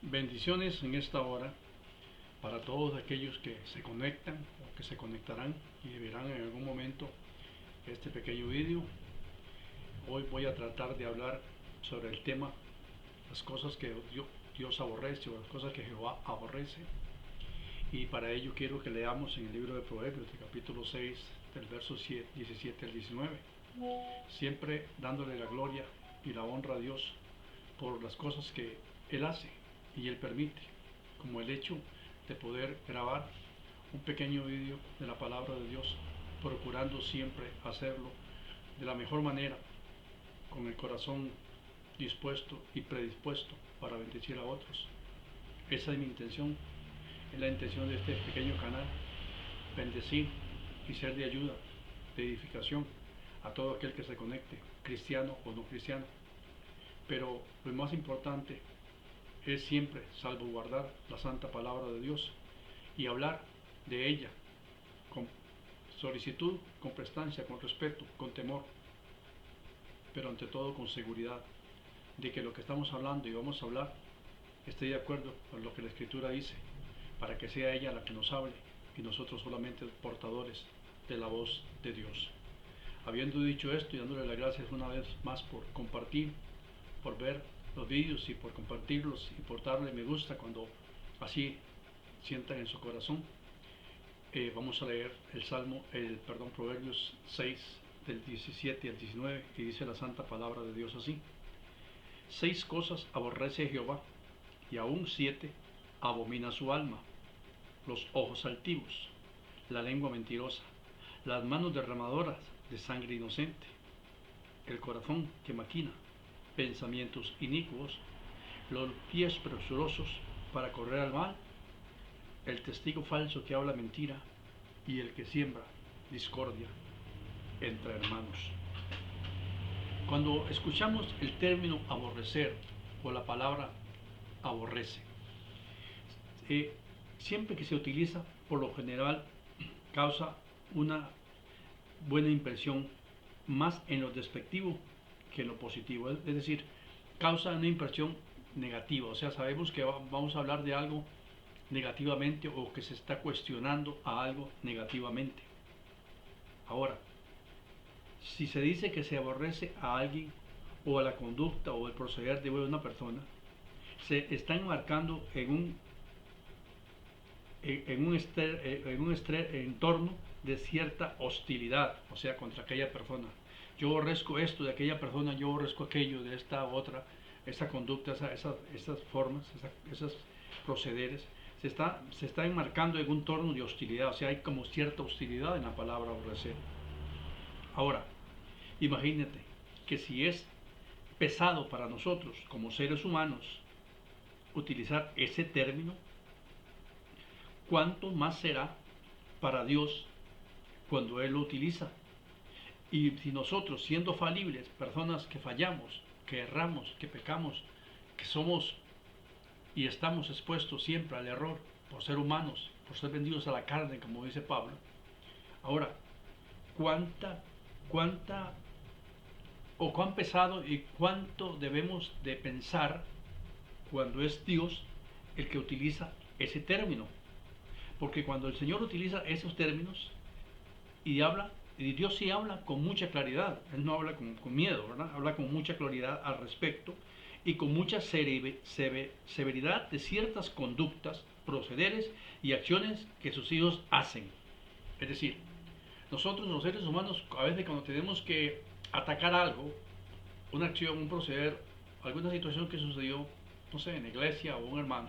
Bendiciones en esta hora para todos aquellos que se conectan o que se conectarán y verán en algún momento este pequeño vídeo. Hoy voy a tratar de hablar sobre el tema, las cosas que Dios aborrece o las cosas que Jehová aborrece. Y para ello quiero que leamos en el libro de Proverbios, el capítulo 6, del verso 17 al 19, siempre dándole la gloria y la honra a Dios por las cosas que Él hace y Él permite, como el hecho de poder grabar un pequeño vídeo de la palabra de Dios, procurando siempre hacerlo de la mejor manera, con el corazón dispuesto y predispuesto para bendecir a otros. Esa es mi intención, es la intención de este pequeño canal: bendecir y ser de ayuda, de edificación a todo aquel que se conecte, cristiano o no cristiano. Pero lo más importante es siempre salvaguardar la santa palabra de Dios y hablar de ella con solicitud, con prestancia, con respeto, con temor, pero ante todo con seguridad de que lo que estamos hablando y vamos a hablar esté de acuerdo con lo que la Escritura dice, para que sea ella la que nos hable y nosotros solamente portadores de la voz de Dios. Habiendo dicho esto y dándole las gracias una vez más por compartir, por ver los vídeos y por compartirlos y por darle me gusta cuando así sientan en su corazón, vamos a leer Proverbios 6 del 17 al 19, y dice la santa palabra de Dios así: 6 cosas aborrece Jehová, y aún 7 abomina su alma: los ojos altivos, la lengua mentirosa, las manos derramadoras de sangre inocente, el corazón que maquina pensamientos inicuos, los pies presurosos para correr al mal, el testigo falso que habla mentira, y el que siembra discordia entre hermanos. Cuando escuchamos el término aborrecer o la palabra aborrece, siempre que se utiliza, por lo general causa una buena impresión, más en lo despectivo que en lo positivo. Es decir, causa una impresión negativa. O sea, sabemos que vamos a hablar de algo negativamente o que se está cuestionando a algo negativamente. Ahora, si se dice que se aborrece a alguien o a la conducta o el proceder de una persona, se está enmarcando en un entorno de cierta hostilidad, o sea, contra aquella persona. Yo aborrezco esto de aquella persona, yo aborrezco aquello de esta otra, esa conducta, esas formas, esos procederes. Se está enmarcando en un entorno de hostilidad, o sea, hay como cierta hostilidad en la palabra aborrecer. Ahora, imagínate que si es pesado para nosotros como seres humanos utilizar ese término, ¿cuánto más será para Dios cuando Él lo utiliza? Y si nosotros, siendo falibles, personas que fallamos, que erramos, que pecamos, que somos y estamos expuestos siempre al error por ser humanos, por ser vendidos a la carne, como dice Pablo, ahora, cuánta o cuán pesado y cuánto debemos de pensar cuando es Dios el que utiliza ese término? Porque cuando el Señor utiliza esos términos y habla, y Dios sí habla con mucha claridad, Él no habla con miedo, ¿verdad? Habla con mucha claridad al respecto y con mucha severidad de ciertas conductas, procederes y acciones que sus hijos hacen. Es decir, nosotros los seres humanos, a veces cuando tenemos que atacar algo, una acción, un proceder, alguna situación que sucedió, no sé, en la iglesia o un hermano,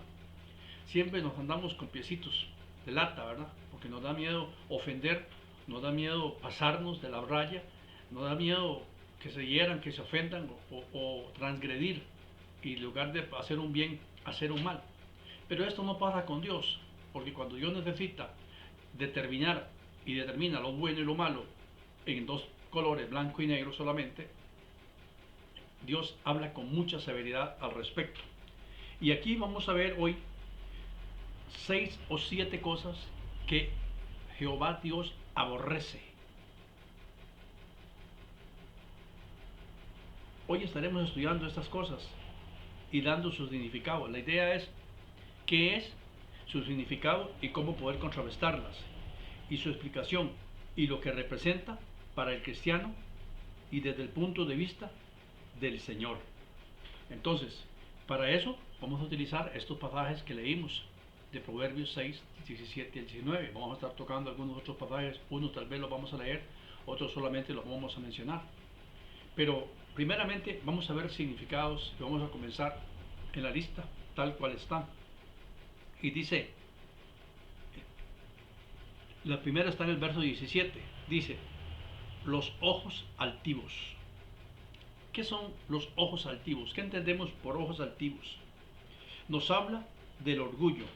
siempre nos andamos con piecitos de lata, ¿verdad? Porque nos da miedo ofender, nos da miedo pasarnos de la raya, nos da miedo que se hieran, que se ofendan o transgredir, y en lugar de hacer un bien, hacer un mal. Pero esto no pasa con Dios, porque cuando Dios necesita determinar y determina lo bueno y lo malo en dos colores, blanco y negro solamente, Dios habla con mucha severidad al respecto. Y aquí vamos a ver hoy 6 o 7 cosas que Jehová Dios aborrece. Hoy estaremos estudiando estas cosas y dando sus significados. La idea es qué es, su significado y cómo poder contrarrestarlas, y su explicación y lo que representa para el cristiano y desde el punto de vista del Señor. Entonces, para eso vamos a utilizar estos pasajes que leímos de Proverbios 6, 17 y 19. Vamos a estar tocando algunos otros pasajes, unos tal vez los vamos a leer, otros solamente los vamos a mencionar. Pero primeramente vamos a ver significados y vamos a comenzar en la lista tal cual está. Y dice, la primera está en el verso 17, dice, los ojos altivos. ¿Qué son los ojos altivos? ¿Qué entendemos por ojos altivos? Nos habla del orgullo,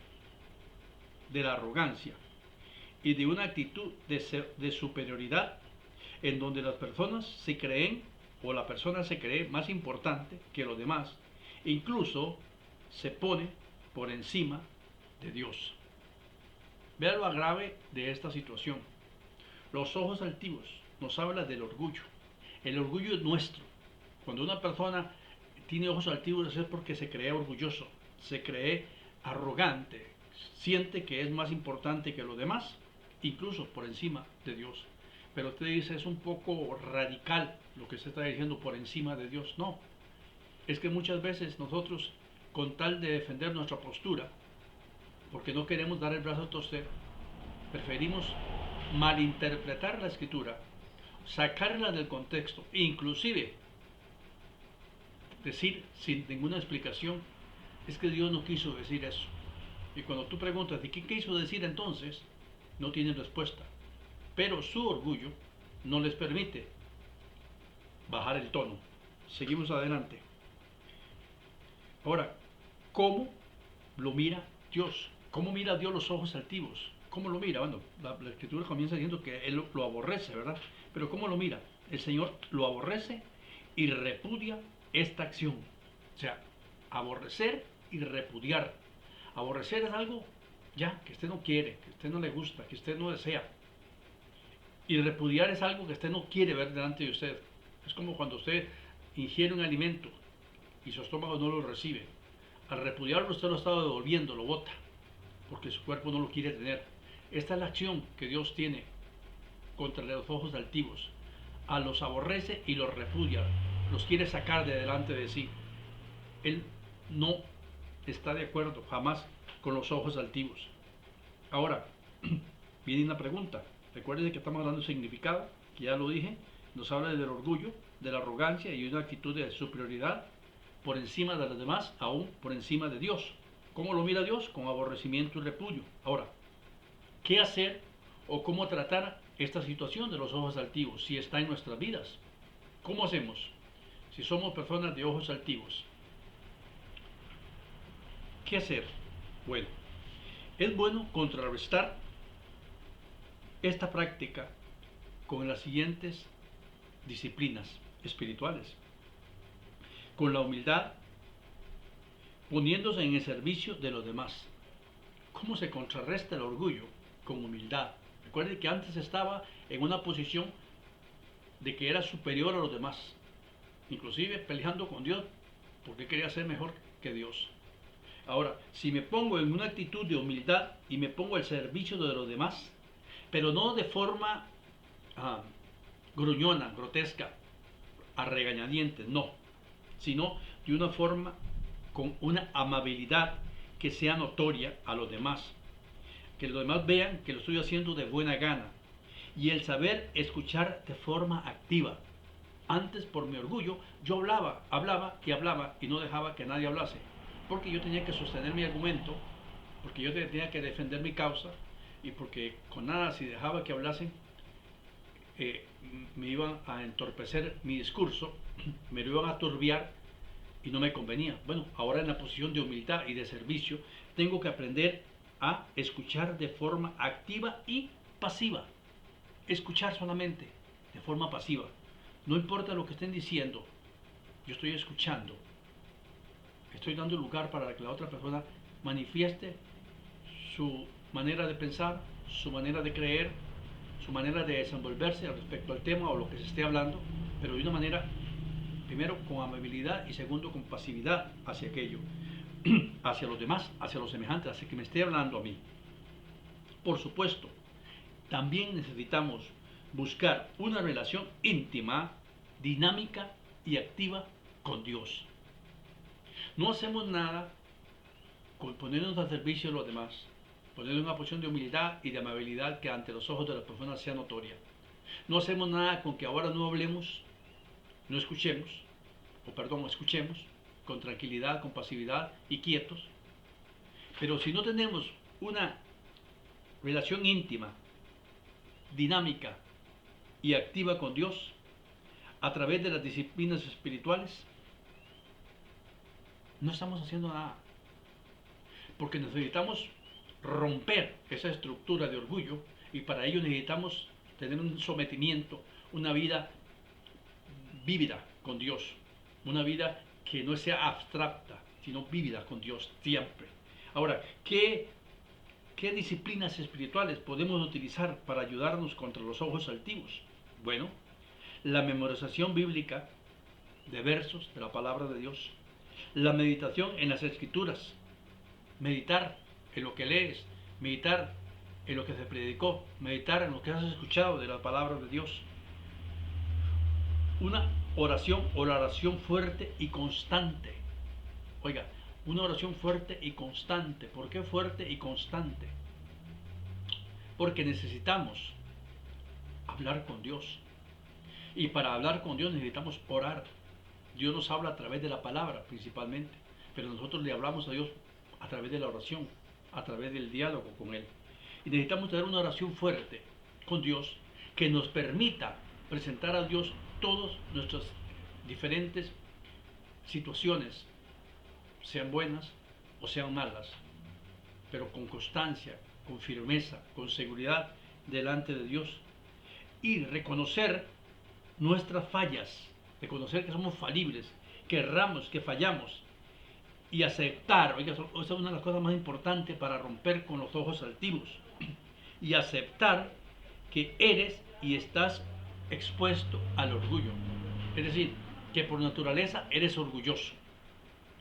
de la arrogancia y de una actitud de superioridad en donde las personas se creen o la persona se cree más importante que los demás, incluso se pone por encima de Dios. Vea lo grave de esta situación. Los ojos altivos nos habla del orgullo. El orgullo es nuestro. Cuando una persona tiene ojos altivos es porque se cree orgulloso, se cree arrogante, siente que es más importante que los demás, incluso por encima de Dios. Pero usted dice, es un poco radical lo que se está diciendo, por encima de Dios. No, es que muchas veces nosotros, con tal de defender nuestra postura, porque no queremos dar el brazo a torcer, preferimos malinterpretar la escritura, sacarla del contexto, e inclusive decir sin ninguna explicación, es que Dios no quiso decir eso. Y cuando tú preguntas, ¿de qué quiso decir entonces? No tienen respuesta. Pero su orgullo no les permite bajar el tono. Seguimos adelante. Ahora, ¿cómo lo mira Dios? ¿Cómo mira Dios los ojos altivos? ¿Cómo lo mira? Bueno, la escritura comienza diciendo que Él lo aborrece, ¿verdad? Pero ¿cómo lo mira? El Señor lo aborrece y repudia esta acción. O sea, aborrecer y repudiar. Aborrecer es algo ya que usted no quiere, que usted no le gusta, que usted no desea. Y repudiar es algo que usted no quiere ver delante de usted. Es como cuando usted ingiere un alimento y su estómago no lo recibe. Al repudiarlo usted lo está devolviendo, lo bota, porque su cuerpo no lo quiere tener. Esta es la acción que Dios tiene contra los ojos altivos. A los aborrece y los repudia, los quiere sacar de delante de sí. Él no está de acuerdo jamás con los ojos altivos. Ahora, viene una pregunta. Recuerden que estamos hablando de significado, que ya lo dije. Nos habla del orgullo, de la arrogancia y una actitud de superioridad por encima de los demás, aún por encima de Dios. ¿Cómo lo mira Dios? Con aborrecimiento y repudio. Ahora, ¿qué hacer o cómo tratar esta situación de los ojos altivos si está en nuestras vidas? ¿Cómo hacemos si somos personas de ojos altivos? ¿Qué hacer? Bueno, es bueno contrarrestar esta práctica con las siguientes disciplinas espirituales. Con la humildad, poniéndose en el servicio de los demás. ¿Cómo se contrarresta el orgullo? Con humildad. Recuerden que antes estaba en una posición de que era superior a los demás, inclusive peleando con Dios porque quería ser mejor que Dios. Ahora, si me pongo en una actitud de humildad y me pongo al servicio de los demás, pero no de forma gruñona, grotesca, a regañadientes, no, sino de una forma con una amabilidad que sea notoria a los demás, que los demás vean que lo estoy haciendo de buena gana, y el saber escuchar de forma activa. Antes, por mi orgullo, yo hablaba y no dejaba que nadie hablase, porque yo tenía que sostener mi argumento, porque yo tenía que defender mi causa, y porque con nada, si dejaba que hablasen, me iban a entorpecer mi discurso, me lo iban a turbiar y no me convenía. Bueno, ahora en la posición de humildad y de servicio, tengo que aprender a escuchar de forma activa y pasiva. Escuchar solamente de forma pasiva. No importa lo que estén diciendo, yo estoy escuchando. Estoy dando lugar para que la otra persona manifieste su manera de pensar, su manera de creer, su manera de desenvolverse respecto al tema o lo que se esté hablando, pero de una manera, primero, con amabilidad y segundo, con pasividad hacia aquello. hacia los demás, hacia los semejantes, hacia que me esté hablando a mí. Por supuesto, también necesitamos buscar una relación íntima, dinámica y activa con Dios. No hacemos nada con ponernos al servicio de los demás, poner una posición de humildad y de amabilidad que ante los ojos de las personas sea notoria. No hacemos nada con que ahora no hablemos, no escuchemos, escuchemos con tranquilidad, con pasividad y quietos. Pero si no tenemos una relación íntima, dinámica y activa con Dios a través de las disciplinas espirituales, no estamos haciendo nada. Porque necesitamos romper esa estructura de orgullo y para ello necesitamos tener un sometimiento, una vida vívida con Dios, una vida que no sea abstracta, sino vívida con Dios siempre. Ahora, ¿qué disciplinas espirituales podemos utilizar para ayudarnos contra los ojos altivos? Bueno, la memorización bíblica de versos de la palabra de Dios, la meditación en las escrituras, meditar en lo que lees, meditar en lo que se predicó, meditar en lo que has escuchado de la palabra de Dios. Una oración fuerte y constante. Oiga, una oración fuerte y constante. ¿Por qué fuerte y constante? Porque necesitamos hablar con Dios. Y para hablar con Dios necesitamos orar. Dios nos habla a través de la palabra principalmente, pero nosotros le hablamos a Dios a través de la oración, a través del diálogo con Él. Y necesitamos tener una oración fuerte con Dios que nos permita presentar a Dios todas nuestras diferentes situaciones, sean buenas o sean malas, pero con constancia, con firmeza, con seguridad delante de Dios, y reconocer nuestras fallas, reconocer que somos falibles, que erramos, que fallamos, y aceptar, oiga, esa es una de las cosas más importantes para romper con los ojos altivos, y aceptar que eres y estás expuesto al orgullo. Es decir, que por naturaleza eres orgulloso,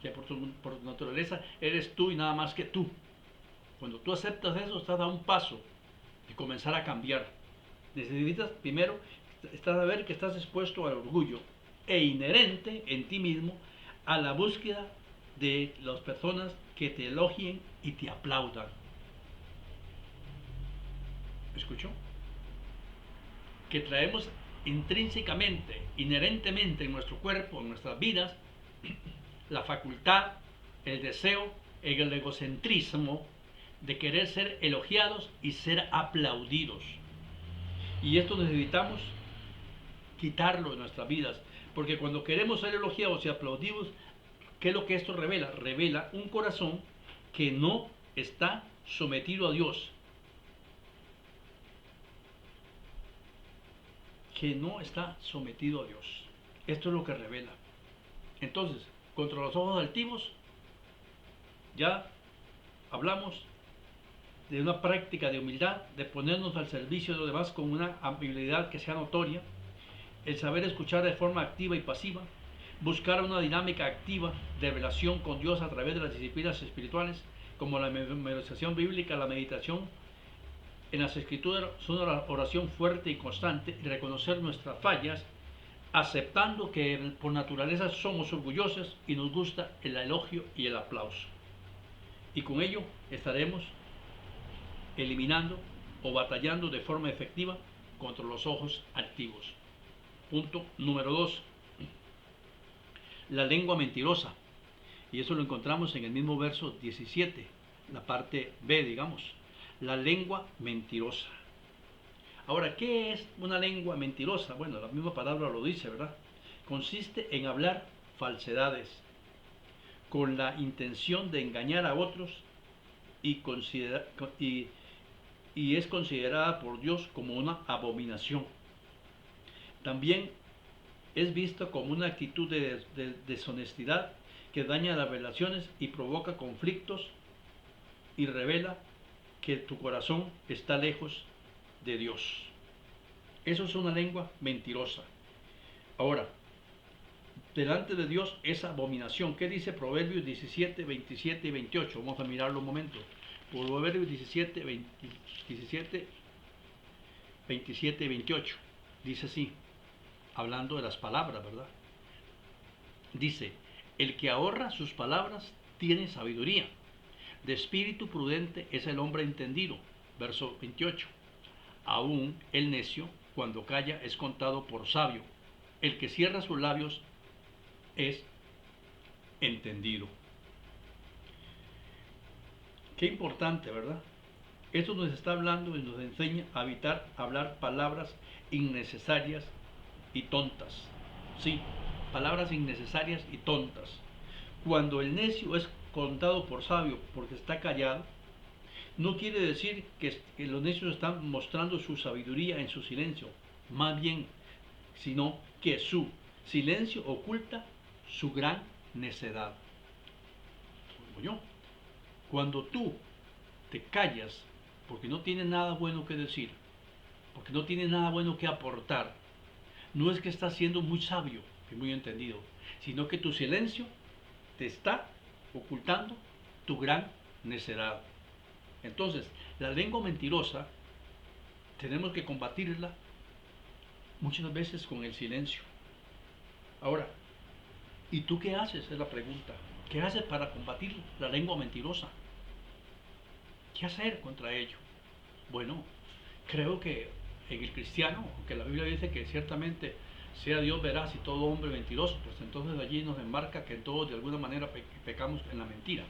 que por naturaleza eres tú y nada más que tú. Cuando tú aceptas eso, estás a un paso de comenzar a cambiar. Necesitas primero saber que estás expuesto al orgullo e inherente en ti mismo a la búsqueda de las personas que te elogien y te aplaudan. ¿Escuchó? Que traemos intrínsecamente, inherentemente en nuestro cuerpo, en nuestras vidas, la facultad, el deseo, el egocentrismo de querer ser elogiados y ser aplaudidos. Y esto necesitamos quitarlo de nuestras vidas, porque cuando queremos ser elogiados y aplaudidos, ¿qué es lo que esto revela? Revela un corazón que no está sometido a Dios, que no está sometido a Dios. Esto es lo que revela. Entonces, contra los ojos altivos, ya hablamos de una práctica de humildad, de ponernos al servicio de los demás con una amabilidad que sea notoria, el saber escuchar de forma activa y pasiva, buscar una dinámica activa de relación con Dios a través de las disciplinas espirituales, como la memorización bíblica, la meditación en las escrituras, son una oración fuerte y constante, y reconocer nuestras fallas, aceptando que por naturaleza somos orgullosos y nos gusta el elogio y el aplauso. Y con ello estaremos eliminando o batallando de forma efectiva contra los ojos altivos. Punto número 2. La lengua mentirosa. Y eso lo encontramos en el mismo verso 17, la parte B, digamos. La lengua mentirosa. Ahora, ¿qué es una lengua mentirosa? Bueno, la misma palabra lo dice, ¿verdad? Consiste en hablar falsedades con la intención de engañar a otros y es considerada por Dios como una abominación. También es vista como una actitud de deshonestidad que daña las relaciones y provoca conflictos y revela que tu corazón está lejos de Dios. Eso es una lengua mentirosa. Ahora, delante de Dios es abominación. ¿Qué dice Proverbios 17, 27 y 28? Vamos a mirarlo un momento. Proverbios 17, 27 y 28. Dice así, hablando de las palabras, ¿verdad? Dice, el que ahorra sus palabras tiene sabiduría. De espíritu prudente es el hombre entendido. Verso 28. Aún el necio, cuando calla, es contado por sabio. El que cierra sus labios es entendido. Qué importante, ¿verdad? Esto nos está hablando y nos enseña a evitar hablar palabras innecesarias y tontas. Sí, palabras innecesarias y tontas. Cuando el necio es contado por sabio porque está callado, no quiere decir que los necios están mostrando su sabiduría en su silencio, más bien, sino que su silencio oculta su gran necedad. Como yo, cuando tú te callas porque no tienes nada bueno que decir, porque no tienes nada bueno que aportar, no es que estás siendo muy sabio y muy entendido, sino que tu silencio te está ocultando tu gran necedad. Entonces, la lengua mentirosa tenemos que combatirla muchas veces con el silencio. Ahora, ¿y tú qué haces? Es la pregunta. ¿Qué haces para combatir la lengua mentirosa? ¿Qué hacer contra ello? Bueno, creo que en el cristiano, aunque la Biblia dice que ciertamente sea Dios veraz y todo hombre mentiroso, pues entonces allí nos enmarca que todos de alguna manera pecamos en la mentira.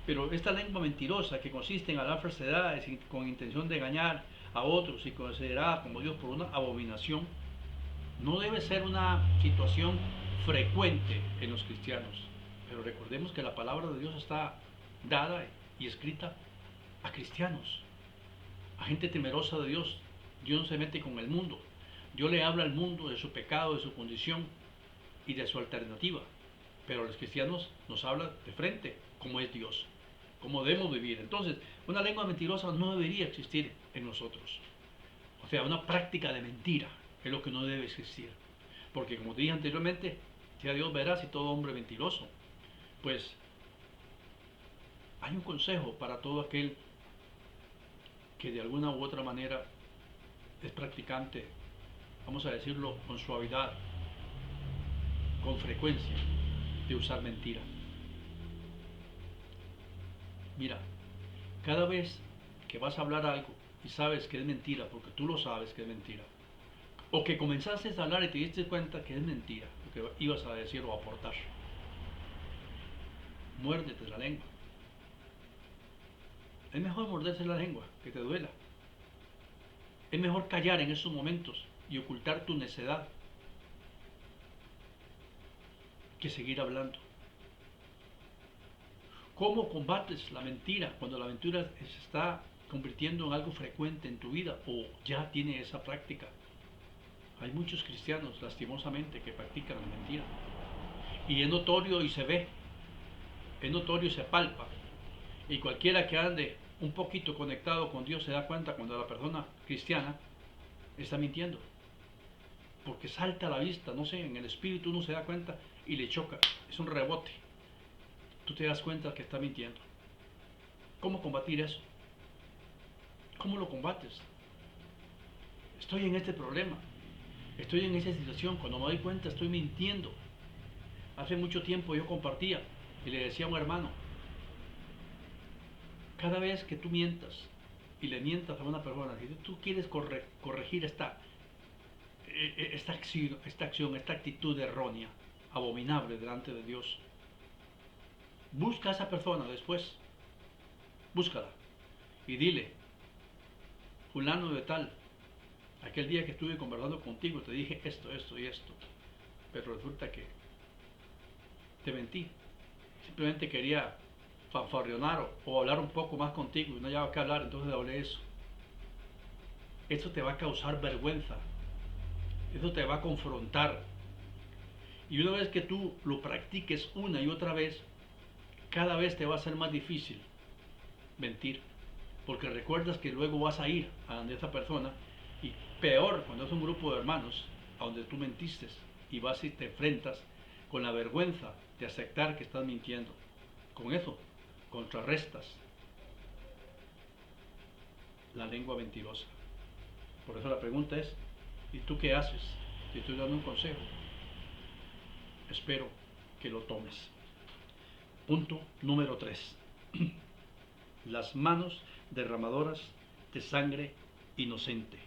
Pero esta lengua mentirosa que consiste en hablar falsedades con intención de engañar a otros y considerada como Dios por una abominación, no debe ser una situación frecuente en los cristianos. Pero recordemos que la palabra de Dios está dada y escrita a cristianos, a gente temerosa de Dios. Dios no se mete con el mundo. Dios le habla al mundo de su pecado, de su condición y de su alternativa. Pero a los cristianos nos habla de frente, como es Dios, cómo debemos vivir. Entonces, una lengua mentirosa no debería existir en nosotros. O sea, una práctica de mentira es lo que no debe existir. Porque como te dije anteriormente, sea Dios veraz y todo hombre mentiroso. Pues hay un consejo para todo aquel que de alguna u otra manera es practicante, vamos a decirlo con suavidad, con frecuencia, de usar mentira. Mira, cada vez que vas a hablar algo y sabes que es mentira, porque tú lo sabes que es mentira, o que comenzaste a hablar y te diste cuenta que es mentira lo que ibas a decir o aportar, muérdete la lengua. Es mejor morderse la lengua, que te duela. Es mejor callar en esos momentos y ocultar tu necedad que seguir hablando. ¿Cómo combates la mentira cuando la mentira se está convirtiendo en algo frecuente en tu vida o ya tiene esa práctica? Hay muchos cristianos, lastimosamente, que practican la mentira. Y es notorio y se ve, es notorio y se palpa. Y cualquiera que ande un poquito conectado con Dios se da cuenta cuando la persona cristiana está mintiendo. Porque salta a la vista, no sé, en el espíritu uno se da cuenta y le choca. Es un rebote. Tú te das cuenta que está mintiendo. ¿Cómo combatir eso? ¿Cómo lo combates? Estoy en este problema. Estoy en esa situación. Cuando me doy cuenta estoy mintiendo. Hace mucho tiempo yo compartía y le decía a un hermano, cada vez que tú mientas y le mientas a una persona, si tú quieres corregir esta acción, esta actitud errónea, abominable delante de Dios, busca a esa persona después, búscala y dile, fulano de tal, aquel día que estuve conversando contigo te dije esto, esto y esto, pero resulta que te mentí, simplemente quería fanfarronar o hablar un poco más contigo y no había que hablar, entonces hablé eso. Esto te va a causar vergüenza, eso te va a confrontar, y una vez que tú lo practiques una y otra vez, cada vez te va a ser más difícil mentir, porque recuerdas que luego vas a ir a donde esa persona, y peor cuando es un grupo de hermanos a donde tú mentiste y vas y te enfrentas con la vergüenza de aceptar que estás mintiendo. Con eso contrarrestas la lengua mentirosa. Por eso la pregunta es, ¿y tú qué haces? Te estoy dando un consejo. Espero que lo tomes. Punto número 3. Las manos derramadoras de sangre inocente.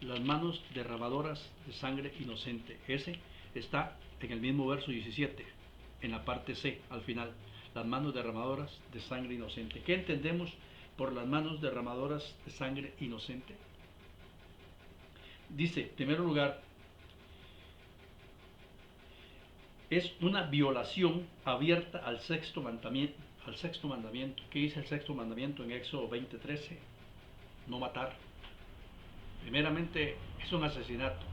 Las manos derramadoras de sangre inocente. Ese está en el mismo verso 17, en la parte C, al final. Las manos derramadoras de sangre inocente. ¿Qué entendemos por las manos derramadoras de sangre inocente? Dice, en primer lugar, es una violación abierta al sexto mandamiento. ¿Qué dice el sexto mandamiento en Éxodo 20:13? No matar. Primeramente, es un asesinato.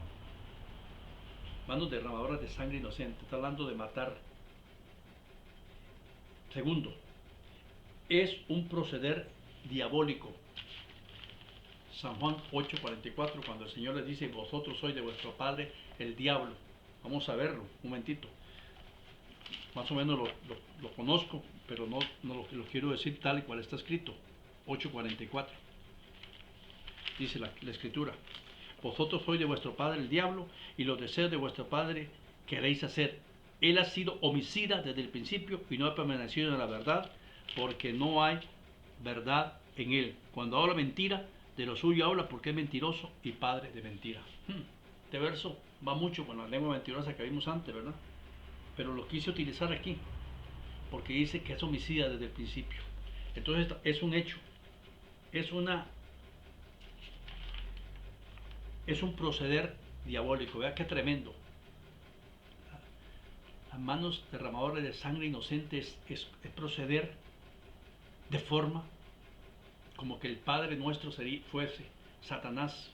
Manos derramadoras de sangre inocente. Está hablando de matar. Segundo, es un proceder diabólico. San Juan 8:44, cuando el Señor les dice, vosotros sois de vuestro padre el diablo. Vamos a verlo, un momentito. Más o menos lo conozco, pero no lo quiero decir tal y cual está escrito. 8:44. Dice la escritura, vosotros sois de vuestro padre el diablo, y los deseos de vuestro padre queréis hacer. Él ha sido homicida desde el principio y no ha permanecido en la verdad, porque no hay verdad en él. Cuando habla mentira, de lo suyo habla, porque es mentiroso y padre de mentira. Este verso va mucho con la lengua mentirosa que vimos antes, ¿verdad? Pero lo quise utilizar aquí, porque dice que es homicida desde el principio. Entonces es un hecho, es un proceder diabólico. Vea qué tremendo. Las manos derramadoras de sangre inocente es proceder de forma como que el Padre nuestro fuese Satanás.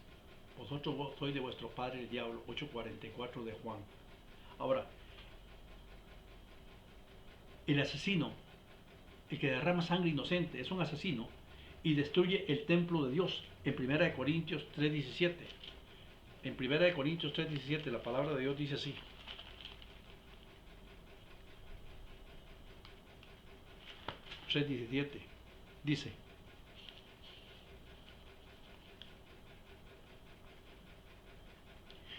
Vosotros sois de vuestro padre el diablo. 8:44 de Juan. Ahora, el asesino, el que derrama sangre inocente, es un asesino y destruye el templo de Dios. En 1 Corintios 3:17. En 1 Corintios 3:17 la palabra de Dios dice así. Dice,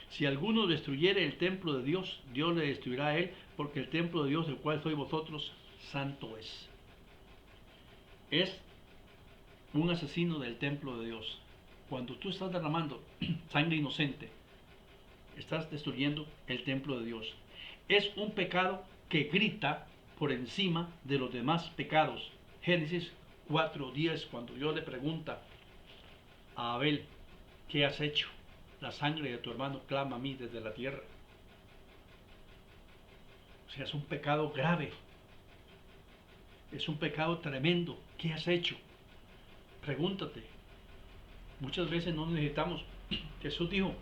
si alguno destruyere el templo de Dios, Dios le destruirá a él, porque el templo de Dios, del cual sois vosotros, santo es. Es un asesino del templo de Dios. Cuando tú estás derramando sangre inocente, estás destruyendo el templo de Dios. Es un pecado que grita por encima de los demás pecados. Génesis 4:10, cuando Dios le pregunta a Abel, ¿qué has hecho? La sangre de tu hermano clama a mí desde la tierra. O sea, es un pecado grave. Es un pecado tremendo. ¿Qué has hecho? Pregúntate. Muchas veces no necesitamos. Jesús dijo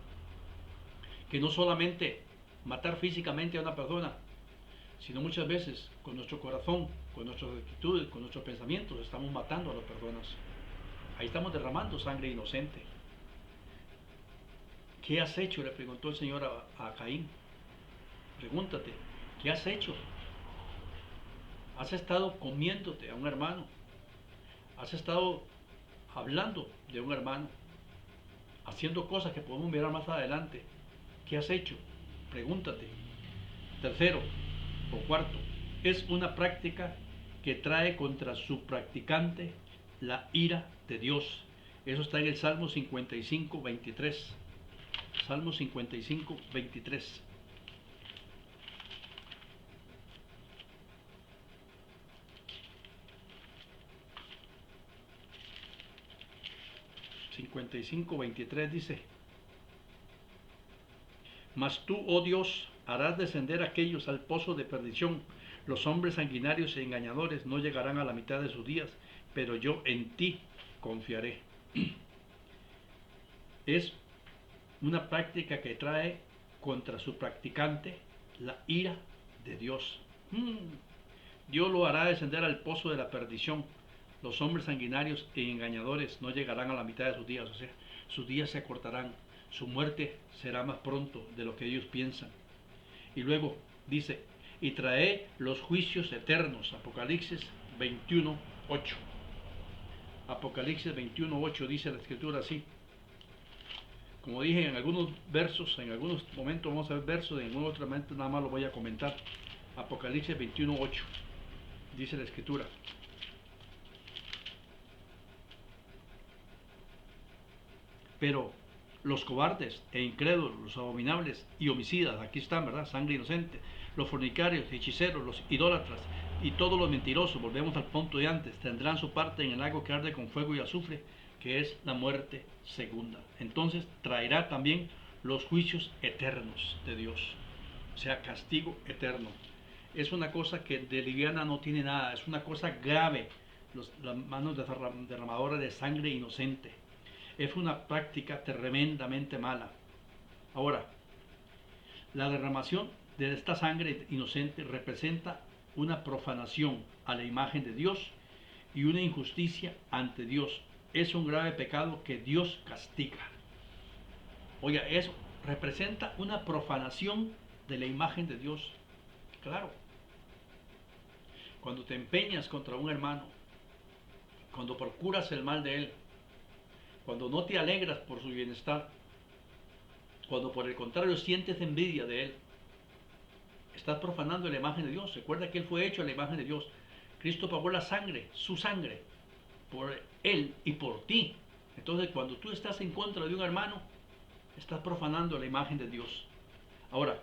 que no solamente matar físicamente a una persona, sino muchas veces con nuestro corazón, con nuestras actitudes, con nuestros pensamientos, estamos matando a las personas. Ahí estamos derramando sangre inocente. ¿Qué has hecho? Le preguntó el Señor a Caín. Pregúntate, ¿qué has hecho? ¿Has estado comiéndote a un hermano? ¿Has estado hablando de un hermano? Haciendo cosas que podemos mirar más adelante. ¿Qué has hecho? Pregúntate. Tercero o cuarto, es una práctica que trae contra su practicante la ira de Dios. Eso está en el Salmo 55:23. Salmo 55:23. Dice: Mas tú, oh Dios, harás descender a aquellos al pozo de perdición. Los hombres sanguinarios y engañadores no llegarán a la mitad de sus días, pero yo en ti confiaré. Es una práctica que trae contra su practicante la ira de Dios. Dios lo hará descender al pozo de la perdición. Los hombres sanguinarios y engañadores no llegarán a la mitad de sus días, o sea, sus días se acortarán, su muerte será más pronto de lo que ellos piensan. Y luego, Dice, y trae los juicios eternos. Apocalipsis 21:8. Apocalipsis 21:8 dice la escritura así. Como dije, en algunos versos, en algunos momentos vamos a ver versos, en algún otro momento nada más lo voy a comentar. Apocalipsis 21:8 dice la escritura. Pero los cobardes e incrédulos, los abominables y homicidas, aquí están, ¿verdad? Sangre inocente, los fornicarios, hechiceros, los idólatras y todos los mentirosos, volvemos al punto de antes, tendrán su parte en el lago que arde con fuego y azufre, que es la muerte segunda. Entonces traerá también los juicios eternos de Dios, o sea, castigo eterno. Es una cosa que de liviana no tiene nada, es una cosa grave, las manos derramadoras de sangre inocente. Es una práctica tremendamente mala. Ahora, la derramación de esta sangre inocente representa una profanación a la imagen de Dios y una injusticia ante Dios. Es un grave pecado que Dios castiga. Oiga, eso representa una profanación de la imagen de Dios. Claro, cuando te empeñas contra un hermano, cuando procuras el mal de él, cuando no te alegras por su bienestar, cuando por el contrario sientes envidia de él, estás profanando la imagen de Dios. Recuerda que él fue hecho a la imagen de Dios. Cristo pagó la sangre, su sangre, por él y por ti. Entonces, cuando tú estás en contra de un hermano, estás profanando la imagen de Dios. Ahora,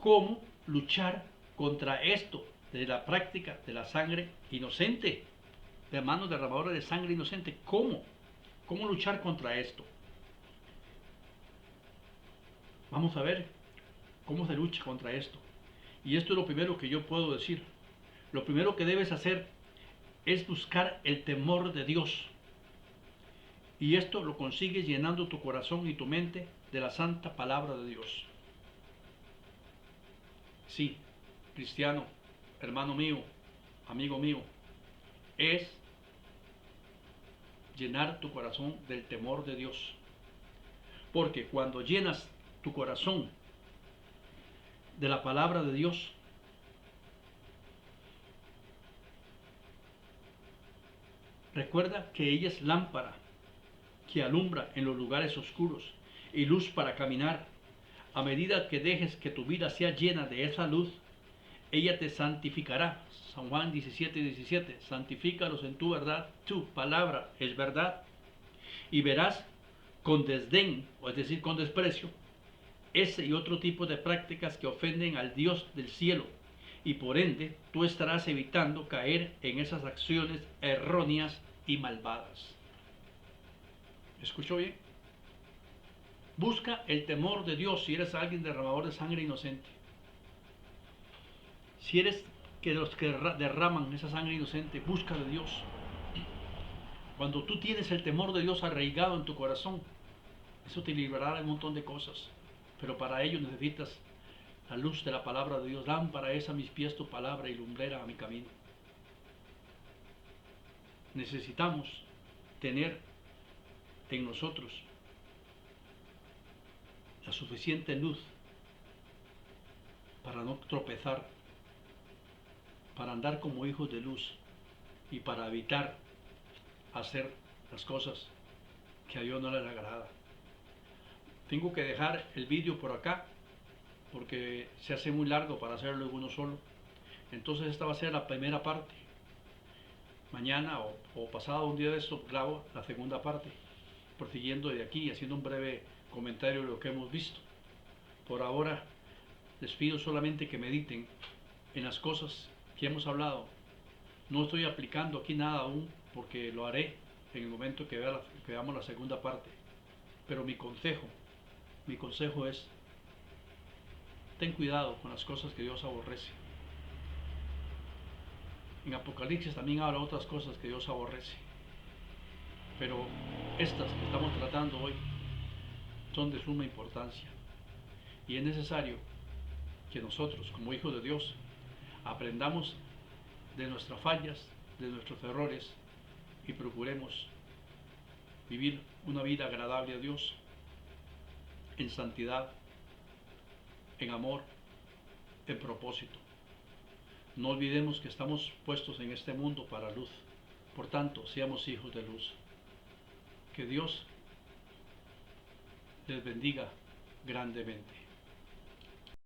¿cómo luchar contra esto de la práctica de la sangre inocente? De manos derramadoras de sangre inocente. ¿Cómo? ¿Cómo luchar contra esto? Vamos a ver cómo se lucha contra esto. Y esto es lo primero que yo puedo decir. Lo primero que debes hacer es buscar el temor de Dios. Y esto lo consigues llenando tu corazón y tu mente de la santa palabra de Dios. Sí, cristiano, hermano mío, amigo mío, es llenar tu corazón del temor de Dios. Porque cuando llenas tu corazón de la palabra de Dios, recuerda que ella es lámpara que alumbra en los lugares oscuros y luz para caminar. A medida que dejes que tu vida sea llena de esa luz, ella te santificará. San Juan 17:17. Santifícalos en tu verdad, tu palabra es verdad. Y verás con desdén, o es decir, con desprecio, ese y otro tipo de prácticas que ofenden al Dios del cielo. Y por ende, tú estarás evitando caer en esas acciones erróneas y malvadas. ¿Escuchó bien? Busca el temor de Dios si eres alguien derramador de sangre inocente. Si eres que los que derraman esa sangre inocente, busca de Dios. Cuando tú tienes el temor de Dios arraigado en tu corazón, eso te librará de un montón de cosas. Pero para ello necesitas la luz de la palabra de Dios. Lámpara es a mis pies tu palabra y lumbrera a mi camino. Necesitamos tener en nosotros la suficiente luz para no tropezar, para andar como hijos de luz y para evitar hacer las cosas que a Dios no le agrada. Tengo que dejar el vídeo por acá porque se hace muy largo para hacerlo en uno solo. Entonces esta va a ser la primera parte. Mañana o pasado un día de esto grabo la segunda parte, prosiguiendo de aquí y haciendo un breve comentario de lo que hemos visto. Por ahora les pido solamente que mediten en las cosas que hemos hablado. No estoy aplicando aquí nada aún porque lo haré en el momento que veamos la segunda parte. Pero mi consejo es: ten cuidado con las cosas que Dios aborrece. En Apocalipsis también habla de otras cosas que Dios aborrece. Pero estas que estamos tratando hoy son de suma importancia. Y es necesario que nosotros, como hijos de Dios, aprendamos de nuestras fallas, de nuestros errores y procuremos vivir una vida agradable a Dios en santidad, en amor, el propósito. No olvidemos que estamos puestos en este mundo para luz. Por tanto, seamos hijos de luz. Que Dios les bendiga grandemente.